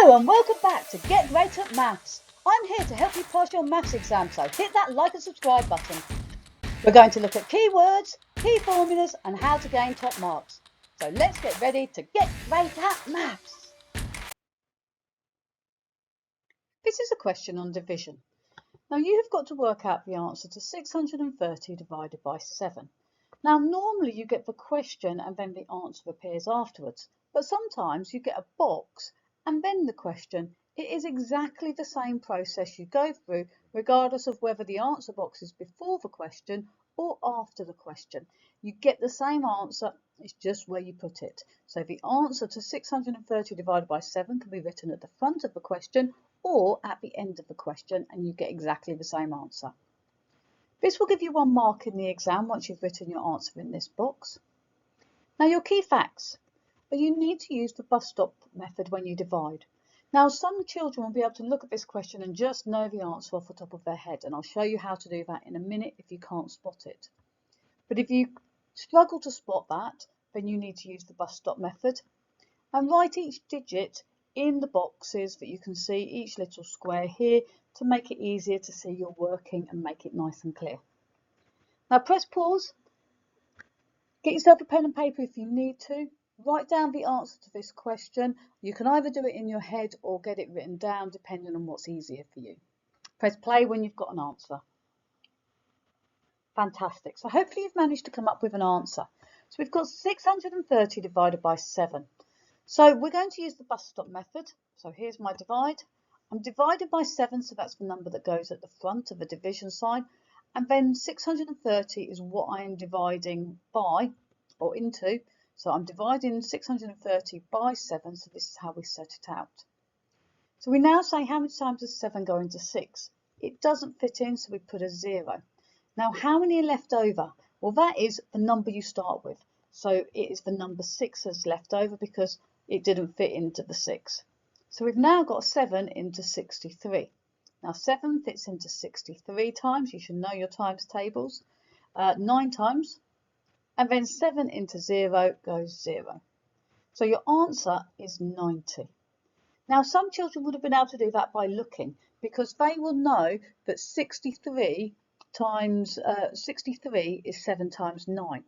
Hello and welcome back to Get Great at Maths. I'm here to help you pass your maths exam, so hit that like and subscribe button. We're going to look at keywords, key formulas and how to gain top marks. So let's get ready to get great at maths. This is a question on division. Now you have got to work out the answer to 630 divided by 7. Now normally you get the question and then the answer appears afterwards, but sometimes you get a box and then the question. It is exactly the same process you go through regardless of whether the answer box is before the question or after the question. You get the same answer, it's just where you put it. So the answer to 630 divided by 7 can be written at the front of the question or at the end of the question and you get exactly the same answer. This will give you 1 mark in the exam once you've written your answer in this box. Now your key facts. But you need to use the bus stop method when you divide. Now some children will be able to look at this question and just know the answer off the top of their head, and I'll show you how to do that in a minute if you can't spot it. But if you struggle to spot that, then you need to use the bus stop method and write each digit in the boxes that you can see, each little square here, to make it easier to see your working and make it nice and clear. Now press pause, get yourself a pen and paper if you need to. Write down the answer to this question. You can either do it in your head or get it written down depending on what's easier for you. Press play when you've got an answer. Fantastic. So hopefully you've managed to come up with an answer. So we've got 630 divided by 7. So we're going to use the bus stop method. So here's my divide. I'm divided by 7, so that's the number that goes at the front of the division sign. And then 630 is what I am dividing by or into. So I'm dividing 630 by 7, so this is how we set it out. So we now say how many times does 7 go into 6? It doesn't fit in, so we put a 0. Now how many are left over? Well, that is the number you start with. So it is the number 6 that's left over because it didn't fit into the 6. So we've now got 7 into 63. Now 7 fits into 63 times. You should know your times tables. 9 times. And then 7 into 0 goes 0. So your answer is 90. Now some children would have been able to do that by looking because they will know that 63 is 7 times 9.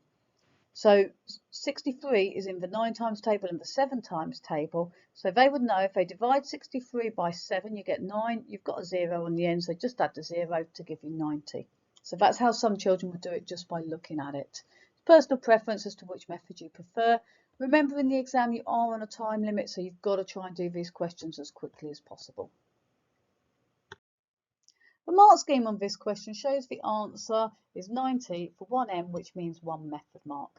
So 63 is in the 9 times table and the 7 times table. So they would know if they divide 63 by 7, you get 9. You've got a 0 on the end, so just add the 0 to give you 90. So that's how some children would do it just by looking at it. Personal preference as to which method you prefer. Remember in the exam you are on a time limit, so you've got to try and do these questions as quickly as possible. The mark scheme on this question shows the answer is 90 for 1M, which means 1 method mark.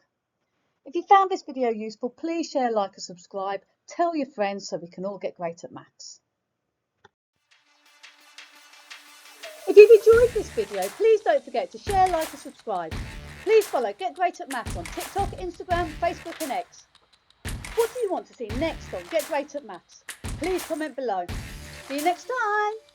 If you found this video useful, please share, like and subscribe. Tell your friends so we can all get great at maths. If you've enjoyed this video, please don't forget to share, like and subscribe. Please follow Get Great at Maths on TikTok, Instagram, Facebook and X. What do you want to see next on Get Great at Maths? Please comment below. See you next time.